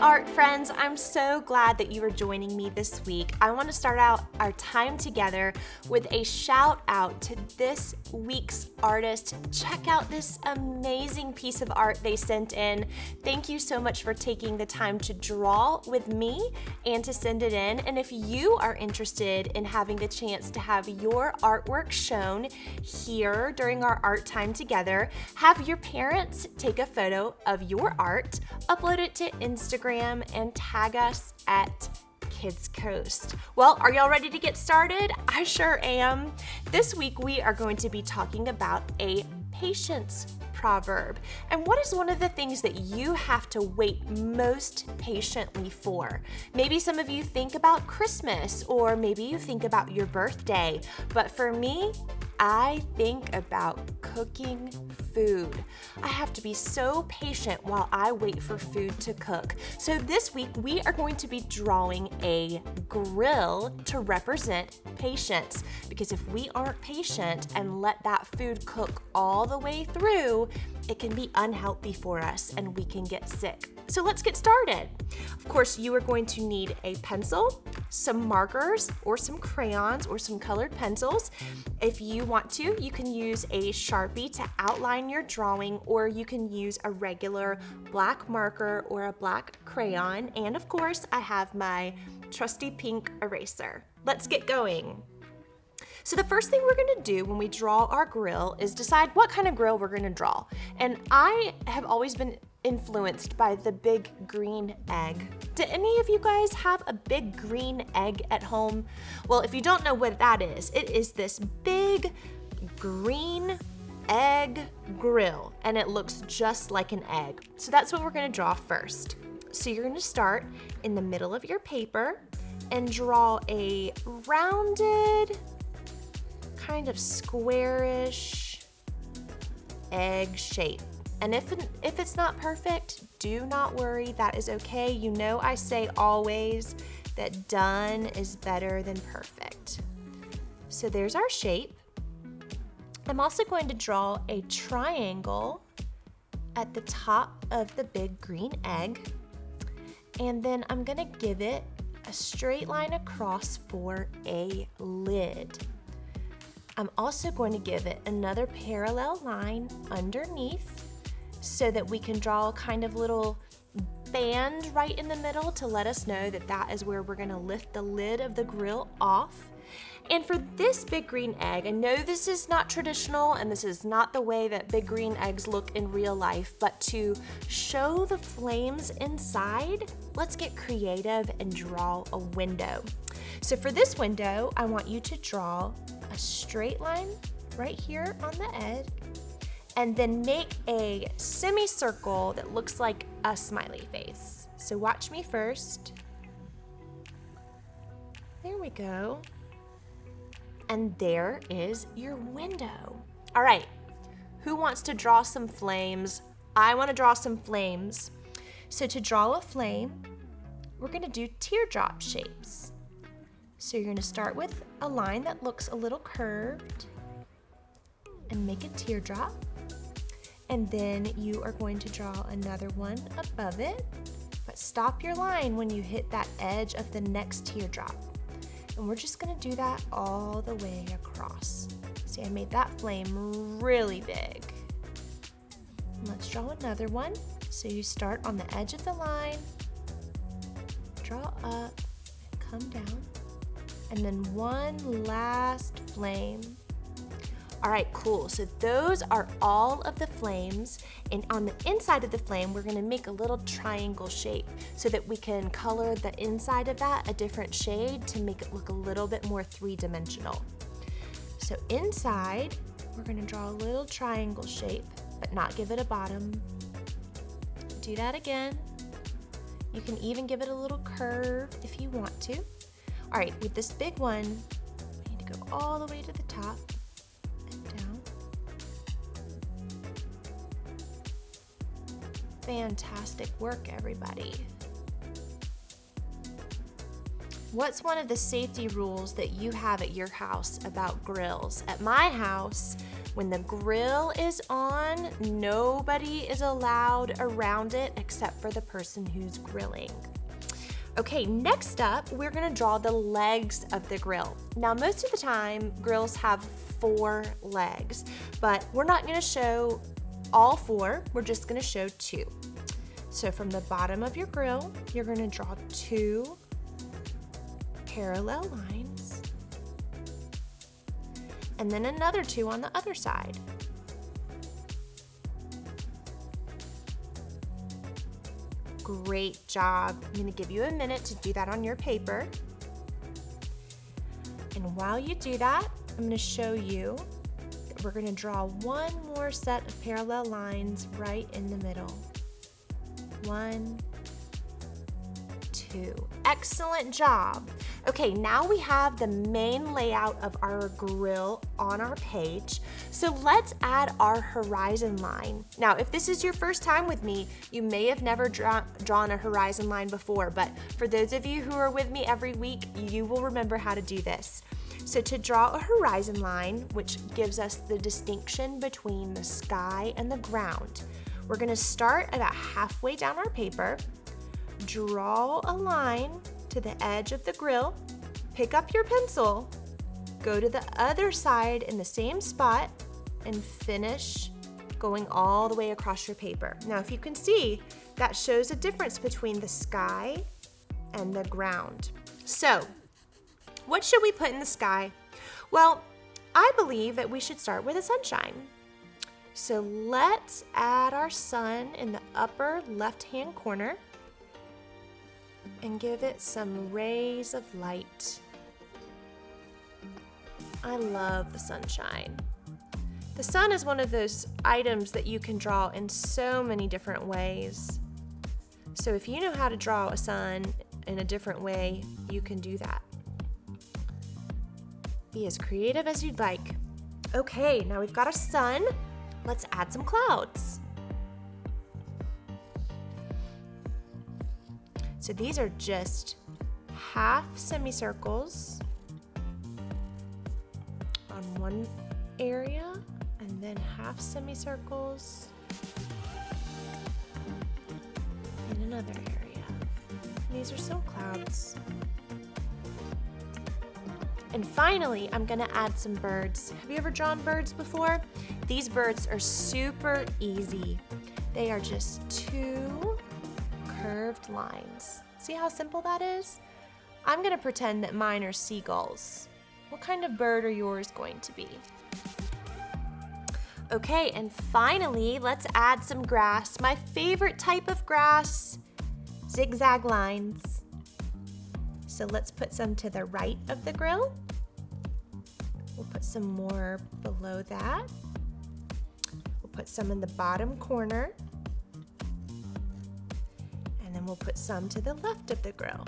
art friends, I'm so glad that you are joining me this week. I want to start out our time together with a shout out to this week's artist. Check out this amazing piece of art they sent in. Thank you so much for taking the time to draw with me and to send it in. And if you are interested in having the chance to have your artwork shown here during our art time together, have your parents take a photo of your art, upload it to Instagram, and tag us at Kidscoast. Well, are y'all ready to get started? I sure am. This week we are going to be talking about a patience proverb. And what is one of the things that you have to wait most patiently for? Maybe some of you think about Christmas, or maybe you think about your birthday. But for me, I think about cooking food. I have to be so patient while I wait for food to cook. So this week we are going to be drawing a grill to represent patience. Because if we aren't patient and let that food cook all the way through, it can be unhealthy for us and we can get sick. So let's get started. Of course, you are going to need a pencil, some markers or some crayons or some colored pencils. If you want to, you can use a Sharpie to outline your drawing, or you can use a regular black marker or a black crayon. And of course, I have my trusty pink eraser. Let's get going. So the first thing we're going to do when we draw our grill is decide what kind of grill we're going to draw. And I have always been influenced by the big green egg. Do any of you guys have a big green egg at home? Well, if you don't know what that is, it is this big green egg grill, and it looks just like an egg. So that's what we're going to draw first. So you're going to start in the middle of your paper and draw a rounded, kind of squarish egg shape. And if it's not perfect, do not worry, that is okay. You know I say always that done is better than perfect. So there's our shape. I'm also going to draw a triangle at the top of the big green egg. And then I'm gonna give it a straight line across for a lid. I'm also going to give it another parallel line underneath so that we can draw a kind of little band right in the middle to let us know that that is where we're going to lift the lid of the grill off. And for this big green egg, I know this is not traditional and this is not the way that big green eggs look in real life, but to show the flames inside, let's get creative and draw a window. So for this window, I want you to draw a straight line right here on the edge, and then make a semicircle that looks like a smiley face. So watch me first. There we go. And there is your window. All right, who wants to draw some flames? I want to draw some flames. So to draw a flame, we're going to do teardrop shapes. So you're going to start with a line that looks a little curved and make a teardrop. And then you are going to draw another one above it, but stop your line when you hit that edge of the next teardrop. And we're just going to do that all the way across. See, I made that flame really big. Let's draw another one. So you start on the edge of the line, draw up, and come down. And then one last flame. All right, cool. So those are all of the flames. And on the inside of the flame, we're gonna make a little triangle shape so that we can color the inside of that a different shade to make it look a little bit more three-dimensional. So inside, we're gonna draw a little triangle shape, but not give it a bottom. Do that again. You can even give it a little curve if you want to. All right, with this big one, we need to go all the way to the top. Fantastic work, everybody. What's one of the safety rules that you have at your house about grills? At my house, When the grill is on, nobody is allowed around it except for the person who's grilling. Okay, next up, we're gonna draw the legs of the grill. Now, most of the time, grills have 4 legs, but we're not gonna show all 4, we're just gonna show 2. So from the bottom of your grill, you're gonna draw 2 parallel lines, and then another 2 on the other side. Great job. I'm going to give you a minute to do that on your paper. And while you do that, I'm going to show you that we're going to draw one more set of parallel lines right in the middle. 1, 2. Excellent job. Okay, now we have the main layout of our grill on our page. So let's add our horizon line. Now, if this is your first time with me, you may have never drawn a horizon line before, but for those of you who are with me every week, you will remember how to do this. So to draw a horizon line, which gives us the distinction between the sky and the ground, we're gonna start about halfway down our paper, draw a line to the edge of the grill, pick up your pencil, go to the other side in the same spot, and finish going all the way across your paper. Now, if you can see, that shows a difference between the sky and the ground. So, what should we put in the sky? Well, I believe that we should start with the sunshine. So let's add our sun in the upper left-hand corner and give it some rays of light. I love the sunshine. The sun is one of those items that you can draw in so many different ways. So if you know how to draw a sun in a different way, you can do that. Be as creative as you'd like. Okay, now we've got a sun. Let's add some clouds. So these are just half semicircles on one area, and then half semicircles in another area. And these are some clouds. And finally, I'm gonna add some birds. Have you ever drawn birds before? These birds are super easy. They are just 2 curved lines. See how simple that is? I'm gonna pretend that mine are seagulls. What kind of bird are yours going to be? Okay, and finally, let's add some grass. My favorite type of grass, zigzag lines. So let's put some to the right of the grill. We'll put some more below that. We'll put some in the bottom corner. And then we'll put some to the left of the grill.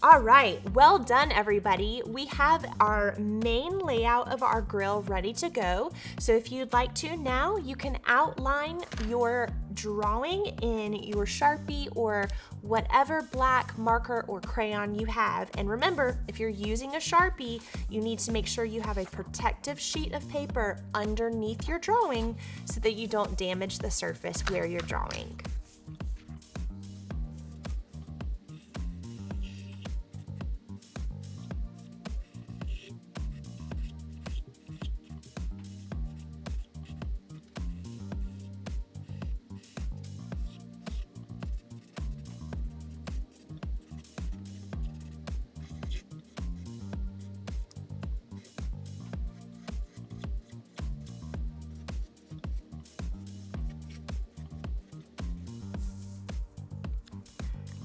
All right, well done everybody. We have our main layout of our grill ready to go. So if you'd like to now, you can outline your drawing in your Sharpie or whatever black marker or crayon you have. And remember, if you're using a Sharpie, you need to make sure you have a protective sheet of paper underneath your drawing so that you don't damage the surface where you're drawing.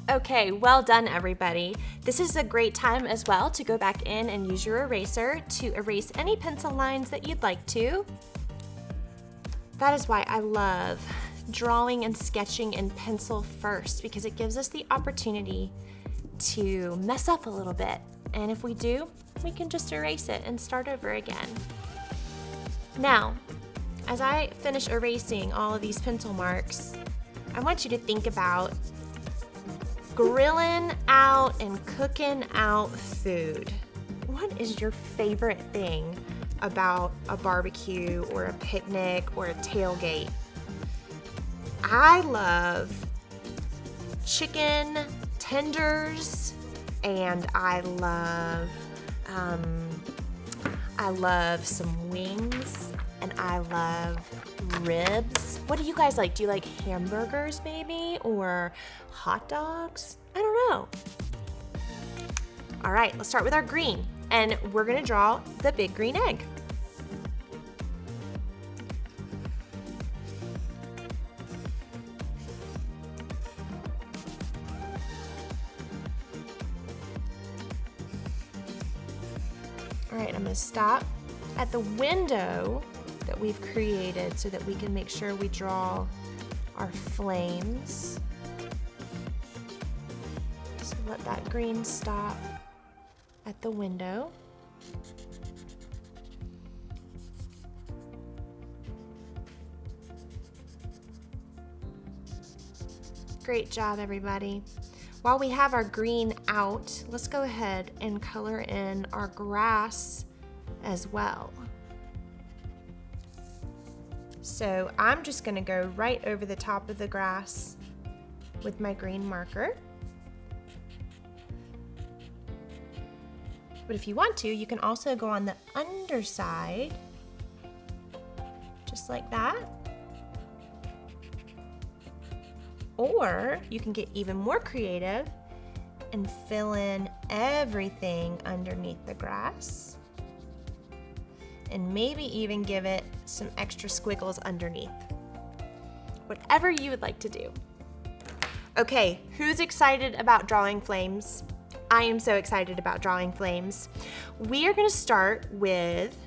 Okay, well done everybody. This is a great time as well to go back in and use your eraser to erase any pencil lines that you'd like to. That is why I love drawing and sketching in pencil first, because it gives us the opportunity to mess up a little bit. And if we do, we can just erase it and start over again. Now, as I finish erasing all of these pencil marks, I want you to think about grilling out and cooking out food. What is your favorite thing about a barbecue or a picnic or a tailgate. I love chicken tenders, and I love some wings, and I love ribs. What do you guys like? Do you like hamburgers maybe, or hot dogs? I don't know. All right, let's start with our green, and we're gonna draw the big green egg. All right, I'm gonna stop at the window that we've created so that we can make sure we draw our flames. So let that green stop at the window. Great job, everybody. While we have our green out, let's go ahead and color in our grass as well. So I'm just gonna go right over the top of the grass with my green marker. But if you want to, you can also go on the underside, just like that. Or you can get even more creative and fill in everything underneath the grass. And maybe even give it some extra squiggles underneath. Whatever you would like to do. Okay, who's excited about drawing flames? I am so excited about drawing flames. We are gonna start with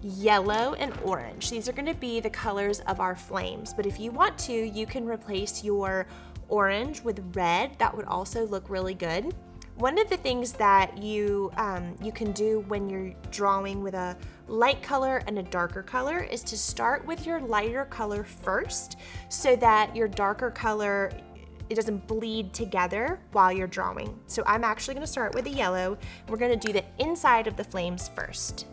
yellow and orange. These are gonna be the colors of our flames, but if you want to, you can replace your orange with red. That would also look really good. One of the things that you can do when you're drawing with a light color and a darker color is to start with your lighter color first so that your darker color, it doesn't bleed together while you're drawing. So I'm actually gonna start with the yellow. We're gonna do the inside of the flames first.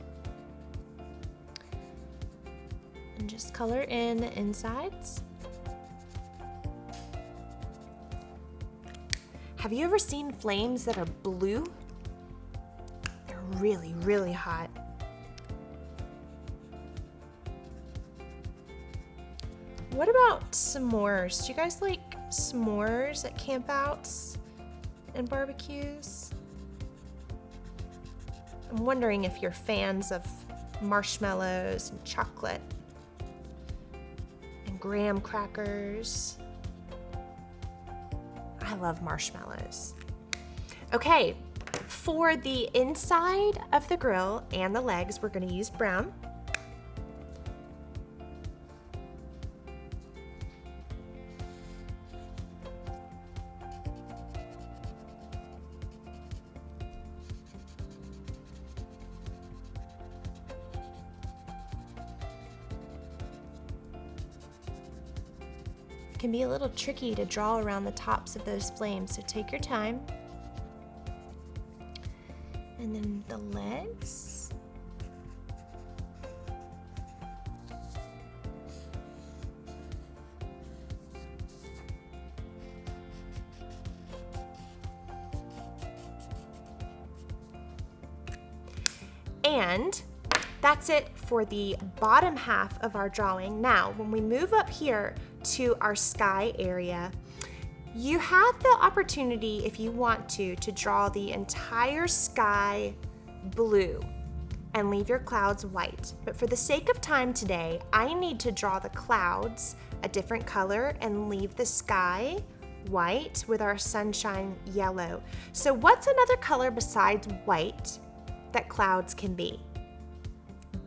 And just color in the insides. Have you ever seen flames that are blue? They're really, really hot. What about s'mores? Do you guys like s'mores at campouts and barbecues? I'm wondering if you're fans of marshmallows and chocolate and graham crackers. I love marshmallows. Okay, for the inside of the grill and the legs, we're gonna use brown. Can be a little tricky to draw around the tops of those flames, so take your time. And then the legs. And that's it for the bottom half of our drawing. Now, when we move up here to our sky area, you have the opportunity, if you want to draw the entire sky blue and leave your clouds white. But for the sake of time today, I need to draw the clouds a different color and leave the sky white with our sunshine yellow. So what's another color besides white that clouds can be?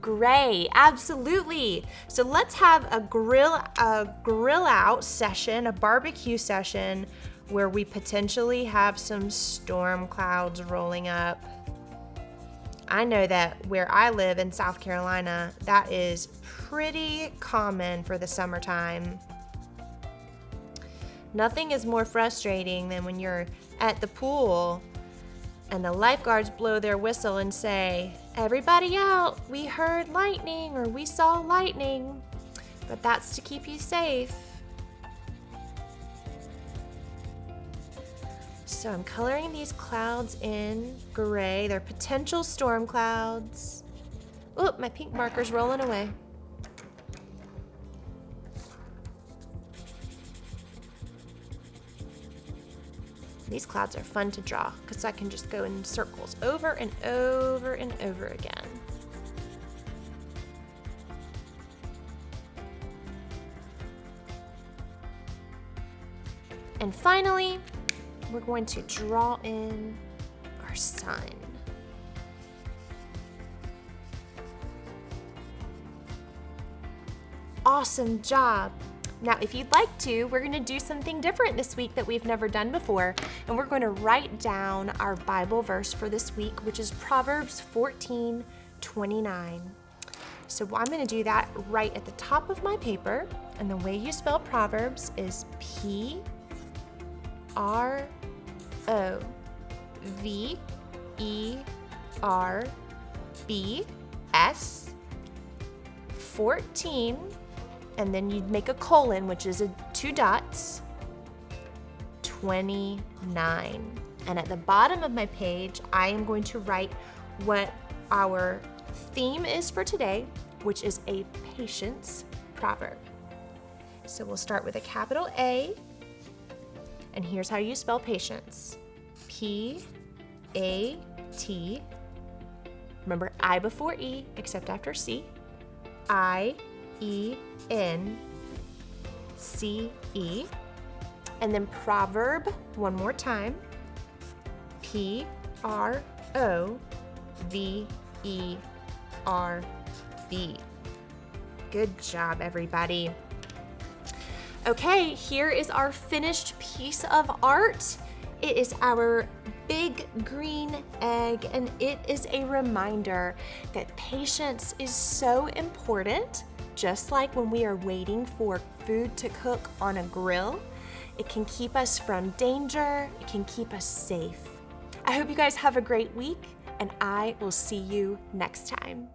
Gray, absolutely. So let's have a grill out session, a barbecue session where we potentially have some storm clouds rolling up. I know that where I live in South Carolina, that is pretty common for the summertime. Nothing is more frustrating than when you're at the pool and the lifeguards blow their whistle and say, "Everybody out, we heard lightning," or "We saw lightning." But that's to keep you safe. So I'm coloring these clouds in gray. They're potential storm clouds. Oop, my pink marker's rolling away. These clouds are fun to draw because I can just go in circles over and over and over again. And finally, we're going to draw in our sun. Awesome job. Now, if you'd like to, we're going to do something different this week that we've never done before, and we're going to write down our Bible verse for this week, which is Proverbs 14:29. So I'm going to do that right at the top of my paper, and the way you spell Proverbs is P-R-O-V-E-R-B-S 14, and then you'd make a colon, which is 2 dots, 29. And at the bottom of my page, I am going to write what our theme is for today, which is a patience proverb. So we'll start with a capital A, and here's how you spell patience. P-A-T, remember I before E, except after C, I-E-N-C-E, and then proverb one more time, P-R-O-V-E-R-B. Good job, everybody. Okay, here is our finished piece of art. It is our big green egg, and it is a reminder that patience is so important. Just like when we are waiting for food to cook on a grill, it can keep us from danger, it can keep us safe. I hope you guys have a great week, and I will see you next time.